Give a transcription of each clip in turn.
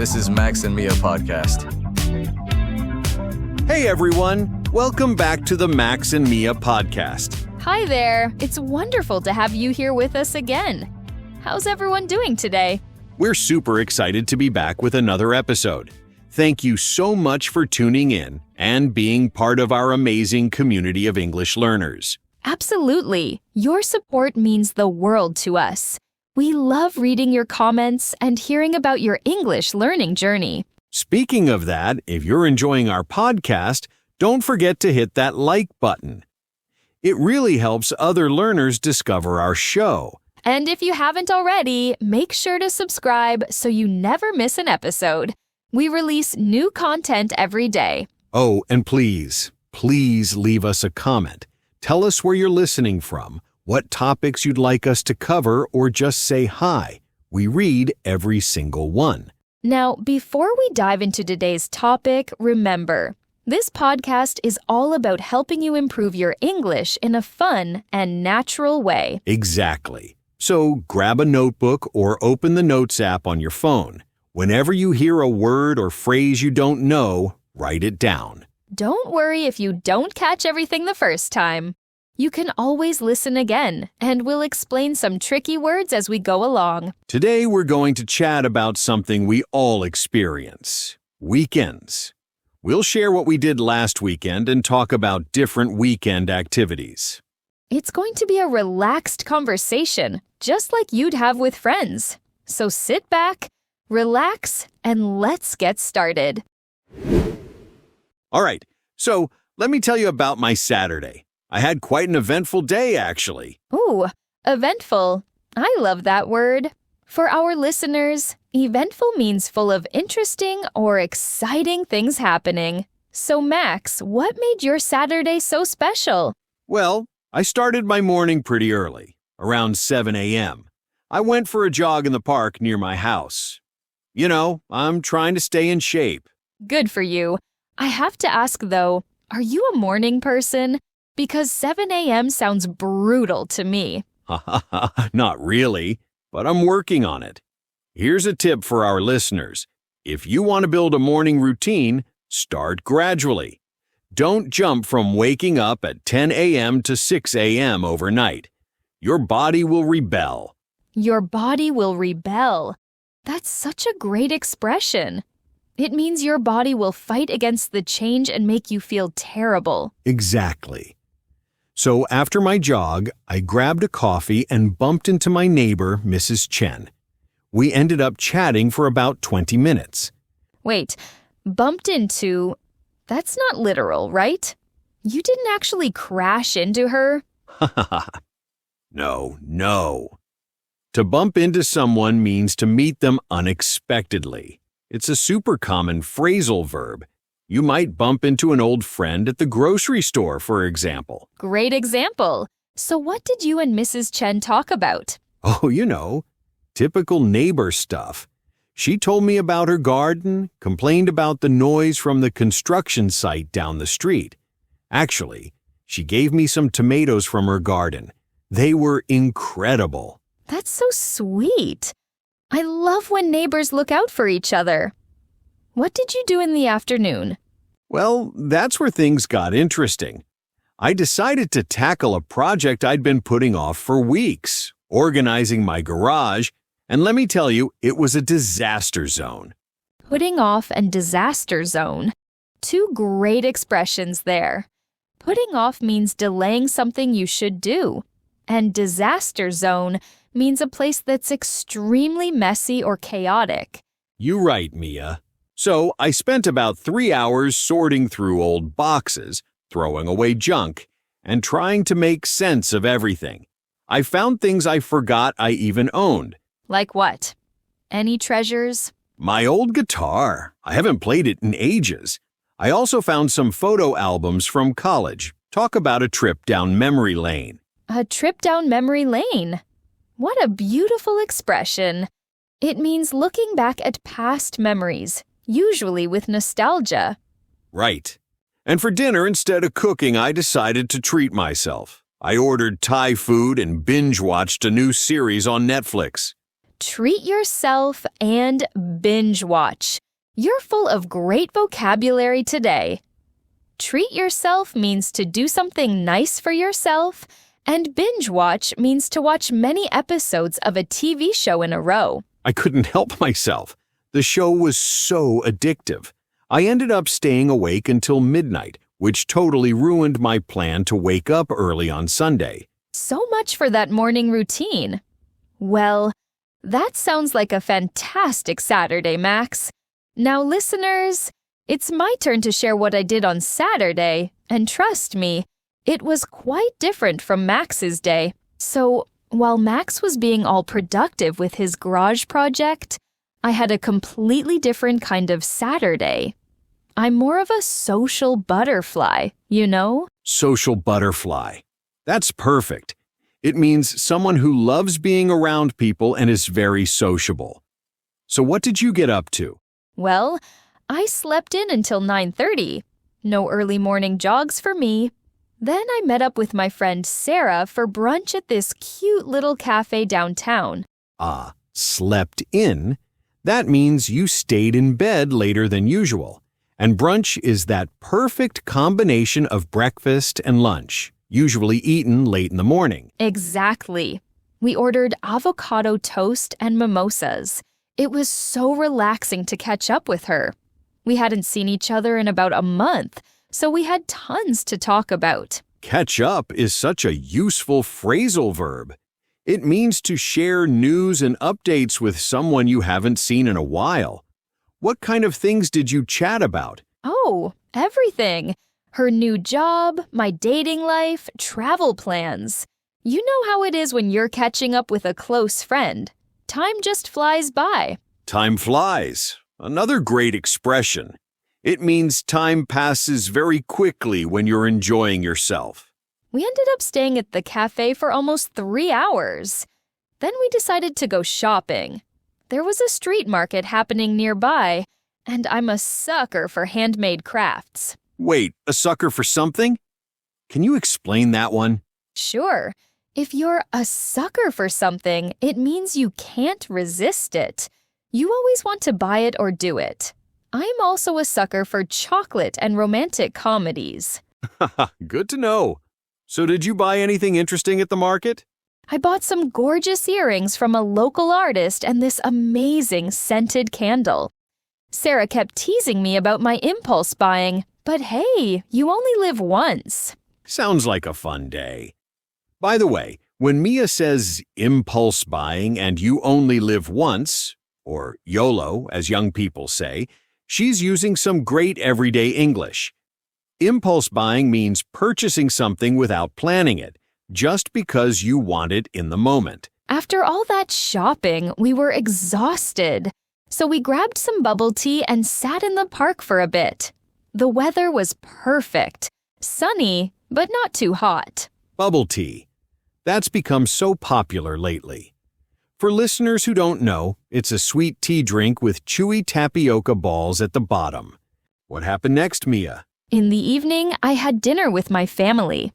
This is Max and Mia podcast. Hey everyone, welcome back to the Max and Mia podcast. Hi there, it's wonderful to have you here with us again. How's everyone doing today? We're super excited to be back with another episode. Thank you so much for tuning in and being part of our amazing community of English learners. Absolutely. Your support means the world to us. We love reading your comments and hearing about your English learning journey. Speaking of that, if you're enjoying our podcast, don't forget to hit that like button. It really helps other learners discover our show. And if you haven't already, make sure to subscribe so you never miss an episode. We release new content every day. Oh, and please leave us a comment. Tell us where you're listening from, what topics you'd like us to cover, or just say hi. We read every single one. Now, before we dive into today's topic, remember, this podcast is all about helping you improve your English in a fun and natural way. Exactly. So grab a notebook or open the Notes app on your phone. Whenever you hear a word or phrase you don't know, write it down. Don't worry if you don't catch everything the first time. You can always listen again, and we'll explain some tricky words as we go along. Today we're going to chat about something we all experience: weekends. We'll share what we did last weekend and talk about different weekend activities. It's going to be a relaxed conversation, just like you'd have with friends. So sit back, relax, and let's get started. All right, so let me tell you about my Saturday. I had quite an eventful day, actually. Ooh, eventful. I love that word. For our listeners, eventful means full of interesting or exciting things happening. So Max, what made your Saturday so special? Well, I started my morning pretty early, around 7 a.m. I went for a jog in the park near my house. You know, I'm trying to stay in shape. Good for you. I have to ask though, are you a morning person? Because 7 a.m. sounds brutal to me. Not really, but I'm working on it. Here's a tip for our listeners. If you want to build a morning routine, start gradually. Don't jump from waking up at 10 a.m. to 6 a.m. overnight. Your body will rebel. Your body will rebel. That's such a great expression. It means your body will fight against the change and make you feel terrible. Exactly. So after my jog, I grabbed a coffee and bumped into my neighbor, Mrs. Chen. We ended up chatting for about 20 minutes. Wait, bumped into... That's not literal, right? You didn't actually crash into her? No. To bump into someone means to meet them unexpectedly. It's a super common phrasal verb. You might bump into an old friend at the grocery store, for example. Great example. So what did you and Mrs. Chen talk about? Oh, you know, typical neighbor stuff. She told me about her garden, complained about the noise from the construction site down the street. Actually, she gave me some tomatoes from her garden. They were incredible. That's so sweet. I love when neighbors look out for each other. What did you do in the afternoon? Well, that's where things got interesting. I decided to tackle a project I'd been putting off for weeks, organizing my garage, and let me tell you, it was a disaster zone. Putting off and disaster zone. Two great expressions there. Putting off means delaying something you should do, and disaster zone means a place that's extremely messy or chaotic. You're right, Mia. So I spent about 3 hours sorting through old boxes, throwing away junk, and trying to make sense of everything. I found things I forgot I even owned. Like what? Any treasures? My old guitar. I haven't played it in ages. I also found some photo albums from college. Talk about a trip down memory lane. A trip down memory lane. What a beautiful expression. It means looking back at past memories, usually with nostalgia. Right. And for dinner, instead of cooking, I decided to treat myself. I ordered Thai food and binge-watched a new series on Netflix. treat yourself, and binge watch. You're full of great vocabulary today. Treat yourself means to do something nice for yourself, and binge watch means to watch many episodes of a TV show in a row. I couldn't help myself. The show was so addictive. I ended up staying awake until midnight, which totally ruined my plan to wake up early on Sunday. So much for that morning routine. Well, that sounds like a fantastic Saturday, Max. Now, listeners, it's my turn to share what I did on Saturday, and trust me, it was quite different from Max's day. So, while Max was being all productive with his garage project, I had a completely different kind of Saturday. I'm more of a social butterfly, you know? Social butterfly. That's perfect. It means someone who loves being around people and is very sociable. So what did you get up to? Well, I slept in until 9:30. No early morning jogs for me. Then I met up with my friend Sarah for brunch at this cute little cafe downtown. Ah, slept in? That means you stayed in bed later than usual. And brunch is that perfect combination of breakfast and lunch, usually eaten late in the morning. Exactly. We ordered avocado toast and mimosas. It was so relaxing to catch up with her. We hadn't seen each other in about a month, so we had tons to talk about. Catch up is such a useful phrasal verb. It means to share news and updates with someone you haven't seen in a while. What kind of things did you chat about? Oh, everything. Her new job, my dating life, travel plans. You know how it is when you're catching up with a close friend. Time just flies by. Time flies. Another great expression. It means time passes very quickly when you're enjoying yourself. We ended up staying at the cafe for almost 3 hours. Then we decided to go shopping. There was a street market happening nearby, and I'm a sucker for handmade crafts. Wait, a sucker for something? Can you explain that one? Sure. If you're a sucker for something, it means you can't resist it. You always want to buy it or do it. I'm also a sucker for chocolate and romantic comedies. Good to know. So did you buy anything interesting at the market? I bought some gorgeous earrings from a local artist and this amazing scented candle. Sarah kept teasing me about my impulse buying, but hey, you only live once. Sounds like a fun day. By the way, when Mia says impulse buying and you only live once, or YOLO as young people say, she's using some great everyday English. Impulse buying means purchasing something without planning it, just because you want it in the moment. After all that shopping, we were exhausted. So we grabbed some bubble tea and sat in the park for a bit. The weather was perfect. Sunny, but not too hot. Bubble tea. That's become so popular lately. For listeners who don't know, it's a sweet tea drink with chewy tapioca balls at the bottom. What happened next, Mia? In the evening, I had dinner with my family.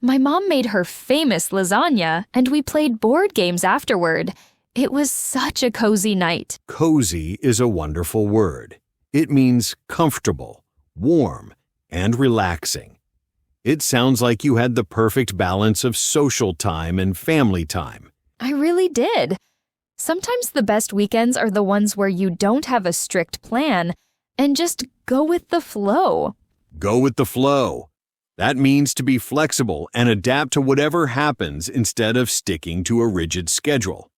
My mom made her famous lasagna, and we played board games afterward. It was such a cozy night. Cozy is a wonderful word. It means comfortable, warm, and relaxing. It sounds like you had the perfect balance of social time and family time. I really did. Sometimes the best weekends are the ones where you don't have a strict plan and just go with the flow. Go with the flow. That means to be flexible and adapt to whatever happens instead of sticking to a rigid schedule.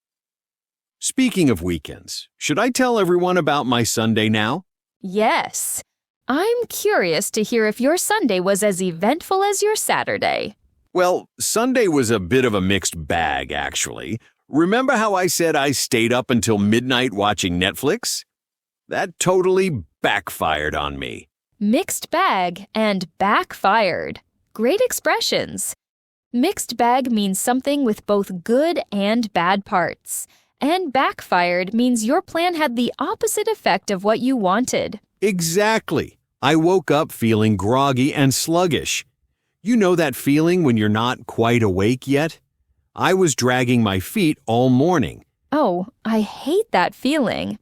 Speaking of weekends, should I tell everyone about my Sunday now? Yes. I'm curious to hear if your Sunday was as eventful as your Saturday. Well, Sunday was a bit of a mixed bag, actually. Remember how I said I stayed up until midnight watching Netflix? That totally backfired on me. Mixed bag and backfired. Great expressions. Mixed bag means something with both good and bad parts. And backfired means your plan had the opposite effect of what you wanted. Exactly. I woke up feeling groggy and sluggish. You know that feeling when you're not quite awake yet? I was dragging my feet all morning, Oh, I hate that feeling.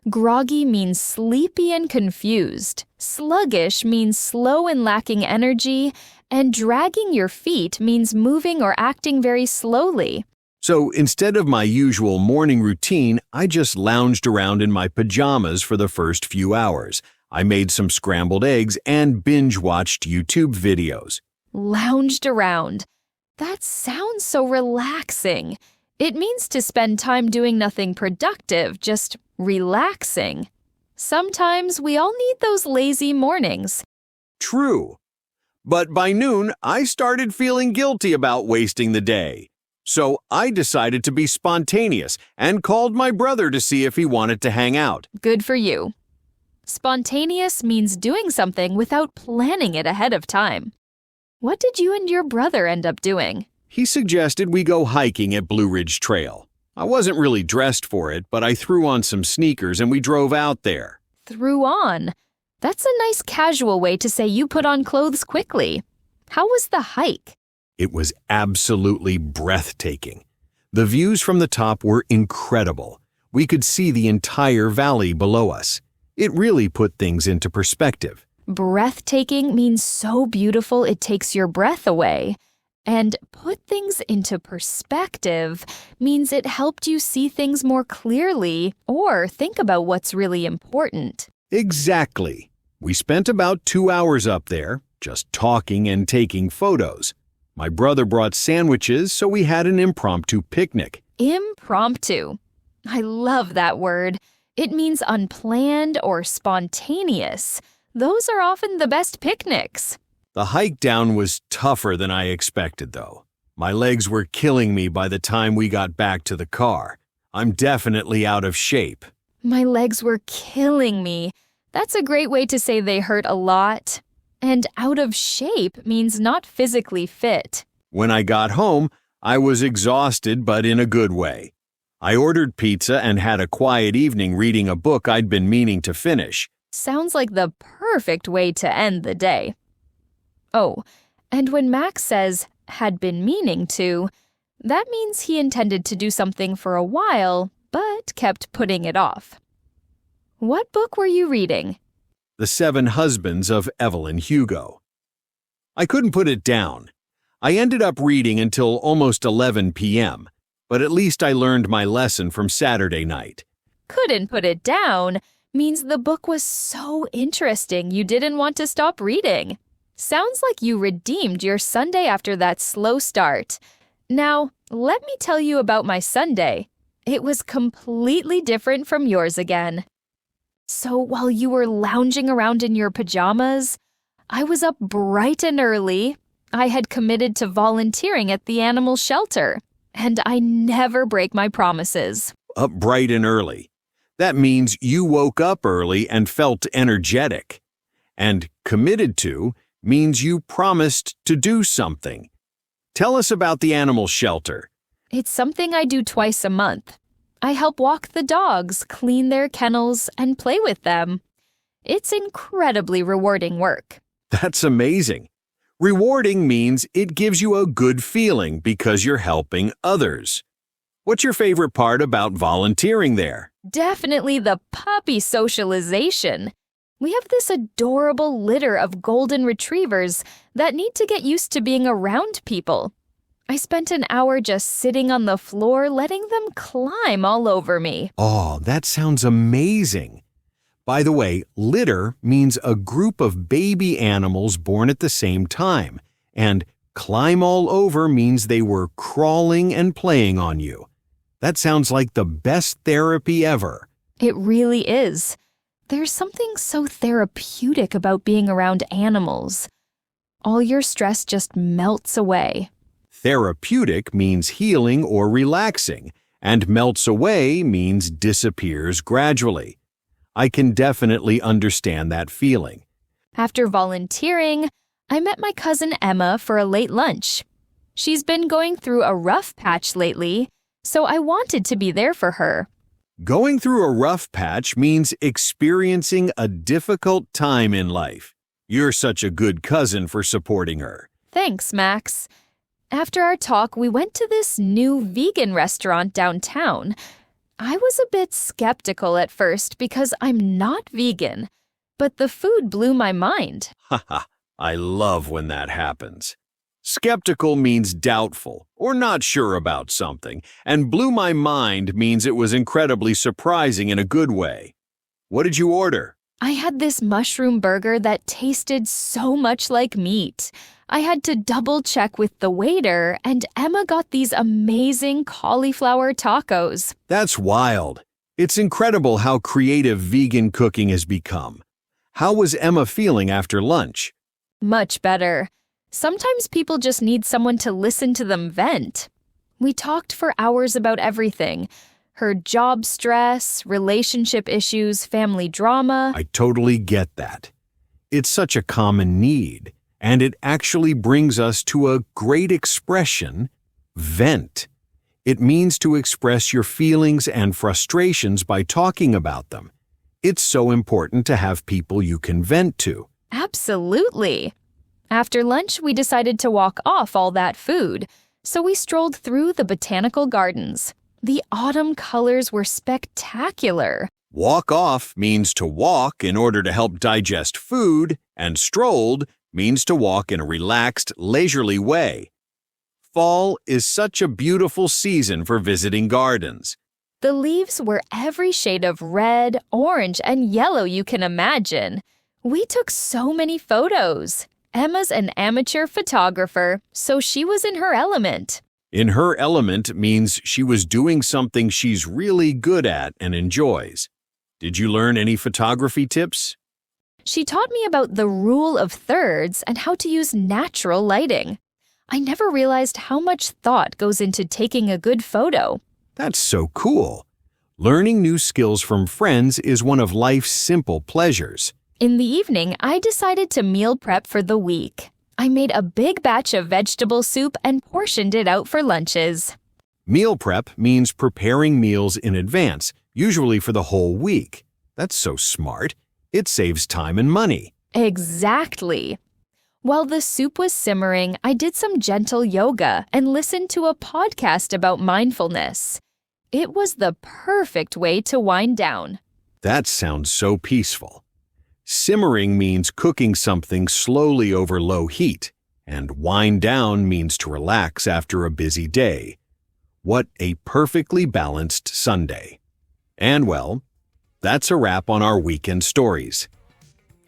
Groggy means sleepy and confused. Sluggish means slow and lacking energy. And dragging your feet means moving or acting very slowly. So instead of my usual morning routine, I just lounged around in my pajamas for the first few hours. I made some scrambled eggs and binge-watched YouTube videos. Lounged around. That sounds so relaxing. It means to spend time doing nothing productive, just relaxing. Sometimes we all need those lazy mornings. True. But by noon, I started feeling guilty about wasting the day. So I decided to be spontaneous and called my brother to see if he wanted to hang out. Good for you. Spontaneous means doing something without planning it ahead of time. What did you and your brother end up doing? He suggested we go hiking at Blue Ridge Trail. I wasn't really dressed for it, but I threw on some sneakers and we drove out there. Threw on? That's a nice casual way to say you put on clothes quickly. How was the hike? It was absolutely breathtaking. The views from the top were incredible. We could see the entire valley below us. It really put things into perspective. Breathtaking means so beautiful it takes your breath away. And put things into perspective means it helped you see things more clearly or think about what's really important. Exactly. We spent about 2 hours up there, just talking and taking photos. My brother brought sandwiches, so we had an impromptu picnic. Impromptu. I love that word. It means unplanned or spontaneous. Those are often the best picnics. The hike down was tougher than I expected, though. My legs were killing me by the time we got back to the car. I'm definitely out of shape. My legs were killing me. That's a great way to say they hurt a lot. And out of shape means not physically fit. When I got home, I was exhausted, but in a good way. I ordered pizza and had a quiet evening reading a book I'd been meaning to finish. Sounds like the perfect way to end the day. Oh, and when Max says, had been meaning to, that means he intended to do something for a while, but kept putting it off. What book were you reading? The 7 Husbands of Evelyn Hugo. I couldn't put it down. I ended up reading until almost 11 p.m., but at least I learned my lesson from Saturday night. Couldn't put it down means the book was so interesting you didn't want to stop reading. Sounds like you redeemed your Sunday after that slow start. Now, let me tell you about my Sunday. It was completely different from yours again. So while you were lounging around in your pajamas, I was up bright and early. I had committed to volunteering at the animal shelter, and I never break my promises. Up bright and early. That means you woke up early and felt energetic. And committed to means you promised to do something. Tell us about the animal shelter. It's something I do twice a month. I help walk the dogs, clean their kennels, and play with them. It's incredibly rewarding work. That's amazing. Rewarding means it gives you a good feeling because you're helping others. What's your favorite part about volunteering there? Definitely the puppy socialization. We have this adorable litter of golden retrievers that need to get used to being around people. I spent an hour just sitting on the floor letting them climb all over me. Oh, that sounds amazing. By the way, litter means a group of baby animals born at the same time, and climb all over means they were crawling and playing on you. That sounds like the best therapy ever. It really is. There's something so therapeutic about being around animals. All your stress just melts away. Therapeutic means healing or relaxing, and melts away means disappears gradually. I can definitely understand that feeling. After volunteering, I met my cousin Emma for a late lunch. She's been going through a rough patch lately, so I wanted to be there for her. Going through a rough patch means experiencing a difficult time in life. You're such a good cousin for supporting her. Thanks, Max. After our talk, we went to this new vegan restaurant downtown. I was a bit skeptical at first because I'm not vegan, but the food blew my mind. Haha, I love when that happens. Skeptical means doubtful or not sure about something, and blew my mind means it was incredibly surprising in a good way. What did you order? I had this mushroom burger that tasted so much like meat. I had to double check with the waiter, and Emma got these amazing cauliflower tacos. That's wild. It's incredible how creative vegan cooking has become. How was Emma feeling after lunch? Much better. Sometimes people just need someone to listen to them vent. We talked for hours about everything. Her job stress, relationship issues, family drama. I totally get that. It's such a common need, and it actually brings us to a great expression, vent. It means to express your feelings and frustrations by talking about them. It's so important to have people you can vent to. Absolutely. After lunch, we decided to walk off all that food, so we strolled through the botanical gardens. The autumn colors were spectacular. Walk off means to walk in order to help digest food, and strolled means to walk in a relaxed, leisurely way. Fall is such a beautiful season for visiting gardens. The leaves were every shade of red, orange, and yellow you can imagine. We took so many photos. Emma's an amateur photographer, so she was in her element. In her element means she was doing something she's really good at and enjoys. Did you learn any photography tips? She taught me about the rule of thirds and how to use natural lighting. I never realized how much thought goes into taking a good photo. That's so cool. Learning new skills from friends is one of life's simple pleasures. In the evening, I decided to meal prep for the week. I made a big batch of vegetable soup and portioned it out for lunches. Meal prep means preparing meals in advance, usually for the whole week. That's so smart. It saves time and money. Exactly. While the soup was simmering, I did some gentle yoga and listened to a podcast about mindfulness. It was the perfect way to wind down. That sounds so peaceful. Simmering means cooking something slowly over low heat, and wind down means to relax after a busy day. What a perfectly balanced Sunday. And well, that's a wrap on our weekend stories.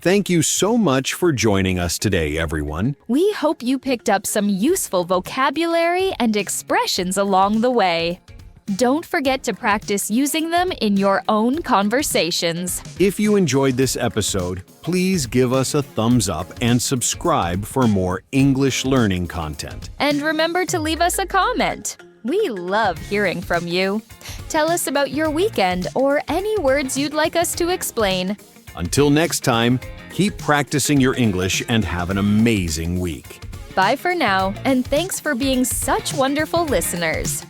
Thank you so much for joining us today, everyone. We hope you picked up some useful vocabulary and expressions along the way. Don't forget to practice using them in your own conversations. If you enjoyed this episode, please give us a thumbs up and subscribe for more English learning content. And remember to leave us a comment. We love hearing from you. Tell us about your weekend or any words you'd like us to explain. Until next time, keep practicing your English and have an amazing week. Bye for now, and thanks for being such wonderful listeners.